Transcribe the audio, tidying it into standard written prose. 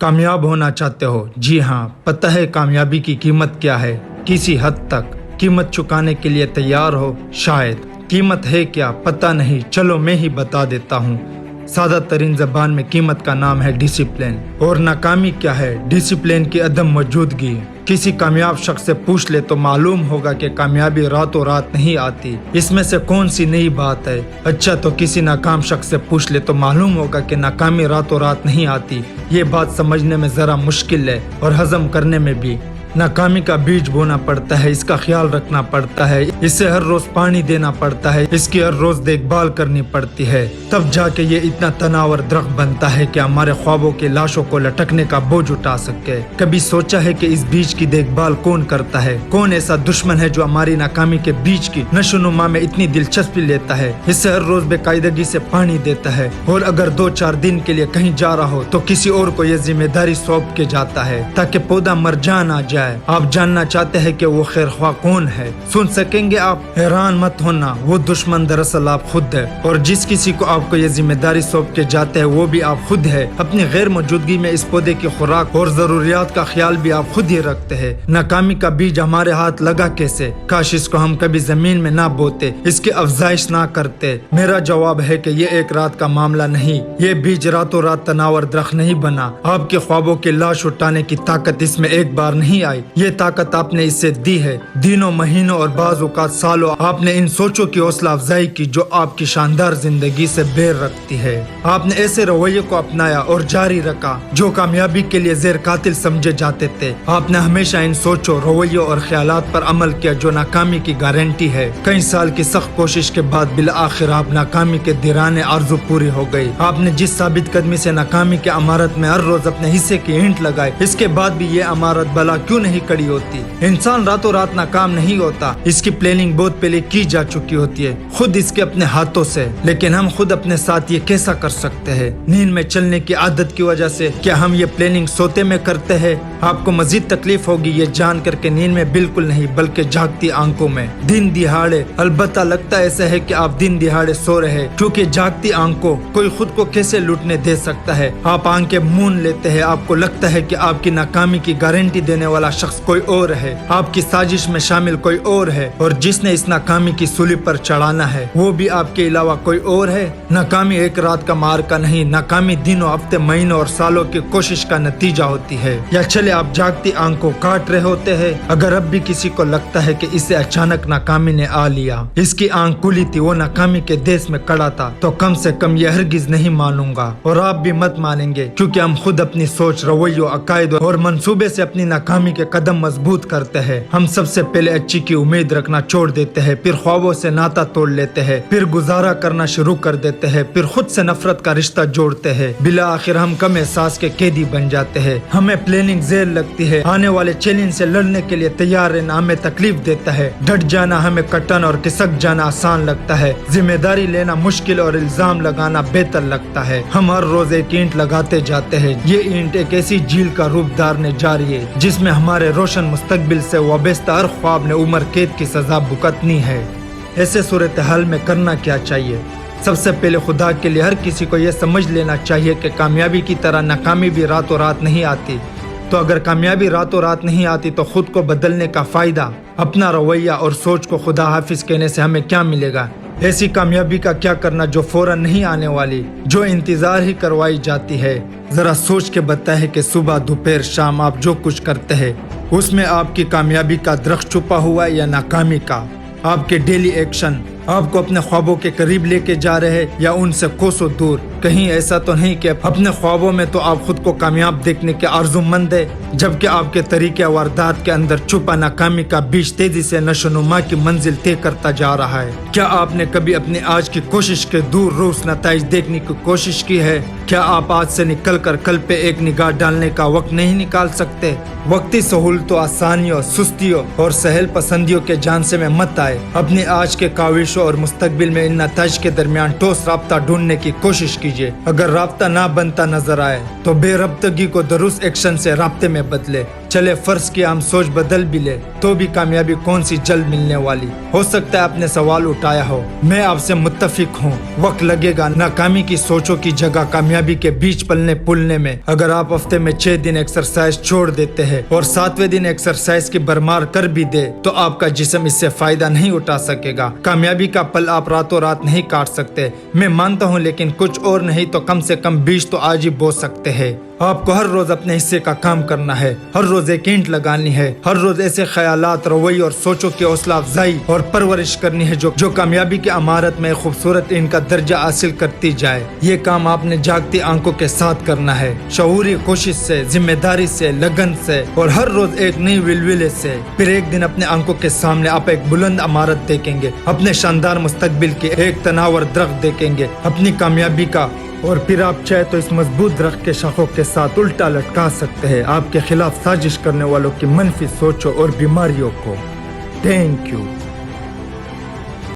कामयाब होना चाहते हो? जी हाँ, पता है कामयाबी की कीमत क्या है? किसी हद तक कीमत चुकाने के लिए तैयार हो? शायद। कीमत है क्या? पता नहीं, चलो मैं ही बता देता हूँ। सादा तरीन जबान में कीमत का नाम है डिसिप्लिन। और नाकामी क्या है? डिसिप्लिन की अदम मौजूदगी। किसी कामयाब शख्स से पूछ ले तो मालूम होगा कि कामयाबी रातों रात नहीं आती। इसमें से कौन सी नई बात है? अच्छा, तो किसी नाकाम शख्स से पूछ ले तो मालूम होगा कि नाकामी रातों रात नहीं आती। ये बात समझने में जरा मुश्किल है और हजम करने में भी। नाकामी का बीज बोना पड़ता है, इसका ख्याल रखना पड़ता है, इसे हर रोज पानी देना पड़ता है, इसकी हर रोज देखभाल करनी पड़ती है, तब जाके ये इतना तनावर दरख्त बनता है कि हमारे ख्वाबों की लाशों को लटकने का बोझ उठा सके। कभी सोचा है कि इस बीज की देखभाल कौन करता है? कौन ऐसा दुश्मन है जो हमारी नाकामी के बीज की नशोनुमा में इतनी दिलचस्पी लेता है, इसे हर रोज बेकायदगी से पानी देता है, और अगर 2-4 दिन के लिए कहीं जा रहा हो तो किसी और को ये जिम्मेदारी सौंप के जाता है ताकि पौधा मरजान आ जाए। आप जानना चाहते हैं कि वो खैरख्वाह कौन है? सुन सकेंगे आप? हैरान मत होना, वो दुश्मन दरअसल आप खुद है, और जिस किसी को आपको ये जिम्मेदारी सौंप के जाते हैं वो भी आप खुद है। अपनी गैर मौजूदगी में इस पौधे की खुराक और जरूरियात का ख्याल भी आप खुद ही रखते हैं। नाकामी का बीज हमारे हाथ लगा कैसे? काश इसको हम कभी जमीन में ना बोते, इसकी अफजाइश ना करते। मेरा जवाब है कि ये एक रात का मामला नहीं, ये बीज रातों रात तनावर दरख्त नहीं बना। आपके ख्वाबों की लाश उठाने की ताकत इसमें एक बार नहीं आई, ये ताकत आपने इससे दी है। दिनों, महीनों और बाज़ औक़ात सालों आपने इन सोचों की हौसला अफजाई की जो आपकी शानदार जिंदगी से बेर रखती है। आपने ऐसे रवैये को अपनाया और जारी रखा जो कामयाबी के लिए ज़ेर कातिल समझे जाते थे। आपने हमेशा इन सोचों, रवैयों और ख्यालात पर अमल किया जो नाकामी की गारंटी है। कई साल की सख्त कोशिश के बाद बिल आखिर आप नाकामी के दीराने आरज़ू पूरी हो गई। आपने जिस साबित कदमी से नाकामी के अमारत में हर रोज अपने हिस्से की ईंट लगाई, इसके बाद भी ये अमारत भला क्यों नहीं खड़ी होती? इंसान रातों रात नाकाम नहीं होता, इसकी प्लानिंग बहुत पहले की जा चुकी होती है, खुद इसके अपने हाथों से। लेकिन हम खुद अपने साथ ये कैसा कर सकते हैं? नींद में चलने की आदत की वजह से। क्या हम ये प्लानिंग सोते में करते हैं? आपको मजीद तकलीफ होगी ये जान कर के नींद में बिल्कुल नहीं, बल्कि जागती आंखों में दिन दिहाड़े। अलबत्ता लगता ऐसा है कि आप दिन दिहाड़े सो रहे हैं, क्योंकि जागती आंखों कोई खुद को कैसे लूटने दे सकता है? आप आंखें मूंद लेते हैं, आपको लगता है कि आपकी नाकामी की गारंटी देने वाला शख्स कोई और है, आपकी साजिश में शामिल कोई और है, और जिसने इस नाकामी की सूली पर चढ़ाना है वो भी आपके अलावा कोई और है। नाकामी एक रात का मार का नहीं, नाकामी दिनों, हफ्ते, महीनों और सालों की कोशिश का नतीजा होती है। या चले आप जागती आंखों काट रहे होते हैं। अगर अब भी किसी को लगता है कि इसे अचानक नाकामी ने आ लिया, इसकी आंख खुली थी, वो नाकामी के देश में खड़ा था, तो कम से कम ये हरगिज नहीं मानूंगा, और आप भी मत मानेंगे, क्योंकि हम खुद अपनी सोच, रवैयों, अकायद और मंसूबे से अपनी नाकामी के कदम मजबूत करते हैं। हम सबसे पहले अच्छी की उम्मीद रखना छोड़ देते हैं, फिर ख्वाबों से नाता तोड़ लेते हैं, फिर गुजारा करना शुरू कर देते हैं, फिर खुद से नफरत का रिश्ता जोड़ते हैं। बिला आखिर हम कम एहसास के कैदी बन जाते हैं। हमें प्लानिंग ज़ेर लगती है, आने वाले चैलेंज से लड़ने के लिए तैयार रहना हमें तकलीफ देता है, डट जाना हमें कटन और खिसक जाना आसान लगता है, जिम्मेदारी लेना मुश्किल और इल्जाम लगाना बेहतर लगता है। हम हर रोज एक ईंट लगाते जाते हैं। ये ईंट एक ऐसी झील का रूप धारने जा रही है जिसमें हमारे रोशन मुस्तकबिल से वाबस्ता हर ख्वाब ने उम्र कैद की सजा भुगतनी है। ऐसे सूरत हाल में करना क्या चाहिए? सबसे पहले खुदा के लिए हर किसी को यह समझ लेना चाहिए कि कामयाबी की तरह नाकामी भी रातों रात नहीं आती। तो अगर कामयाबी रातों रात नहीं आती तो खुद को बदलने का फायदा, अपना रवैया और सोच को खुदा हाफिज कहने से हमें क्या मिलेगा? ऐसी कामयाबी का क्या करना जो फौरन नहीं आने वाली, जो इंतजार ही करवाई जाती है। जरा सोच के बताएं कि सुबह, दोपहर, शाम आप जो कुछ करते हैं उसमें आपकी कामयाबी का दरख्त छुपा हुआ है या नाकामी का? आपके डेली एक्शन आपको अपने ख्वाबों के करीब लेके जा रहे हैं या उनसे कोसों दूर? कहीं ऐसा तो नहीं कि अपने ख्वाबों में तो आप खुद को कामयाब देखने के आरज़ूमंद है, जबकि आपके तरीके वारदात के अंदर छुपा नाकामी का बीज तेजी से नशोनुमा की मंजिल तय करता जा रहा है। क्या आपने कभी अपनी आज की कोशिश के दूर रोज नताइज देखने की कोशिश की है? क्या आप आज से निकल कर कल पे एक निगाह डालने का वक्त नहीं निकाल सकते? वक्ती सहूलतों, आसानियों, सुस्तियों और सहल पसंदियों के झांसे में मत आए। अपनी आज के काविश خواہشوں اور مستقبل میں ان نتائج کے درمیان ٹھوس رابطہ ڈھونڈنے کی کوشش کیجیے۔ اگر رابطہ نہ بنتا نظر آئے تو بے رابطگی کو درست ایکشن سے رابطے میں بدلے۔ چلے فرض کیا ہم سوچ بدل بھی لے تو بھی کامیابی کون سی جلد ملنے والی؟ ہو سکتا ہے آپ نے سوال اٹھایا ہو، میں آپ سے متفق ہوں، وقت لگے گا ناکامی کی سوچوں کی جگہ کامیابی کے بیچ پلنے پلنے میں۔ اگر آپ ہفتے میں 6 دن ایکسرسائز چھوڑ دیتے ہیں اور 7ویں دن ایکسرسائز کی بھرمار کر بھی دے تو آپ کا جسم اس سے فائدہ نہیں اٹھا سکے گا۔ کامیابی کا پل آپ راتوں رات نہیں کاٹ سکتے، میں مانتا ہوں، لیکن کچھ اور نہیں تو کم سے کم بیج تو آج ہی بو سکتے ہیں۔ آپ کو ہر روز اپنے حصے کا کام کرنا ہے، ہر روز ایک اینٹ لگانی ہے، ہر روز ایسے خیالات، رویے اور سوچوں کی حوصلہ افزائی اور پرورش کرنی ہے جو کامیابی کی عمارت میں خوبصورت اینٹ کا درجہ حاصل کرتی جائے۔ یہ کام آپ نے جاگتی آنکھوں کے ساتھ کرنا ہے، شعوری کوشش سے، ذمہ داری سے، لگن سے اور ہر روز ایک نئی ولولے سے۔ پھر ایک دن اپنے آنکھوں کے سامنے آپ ایک بلند عمارت دیکھیں گے، اپنے شاندار مستقبل کی ایک تناور درخت دیکھیں گے، اپنی کامیابی کا، اور پھر آپ چاہے تو اس مضبوط درخت کے شاخوں کے ساتھ الٹا لٹکا سکتے ہیں آپ کے خلاف سازش کرنے والوں کی منفی سوچوں اور بیماریوں کو۔ Thank you.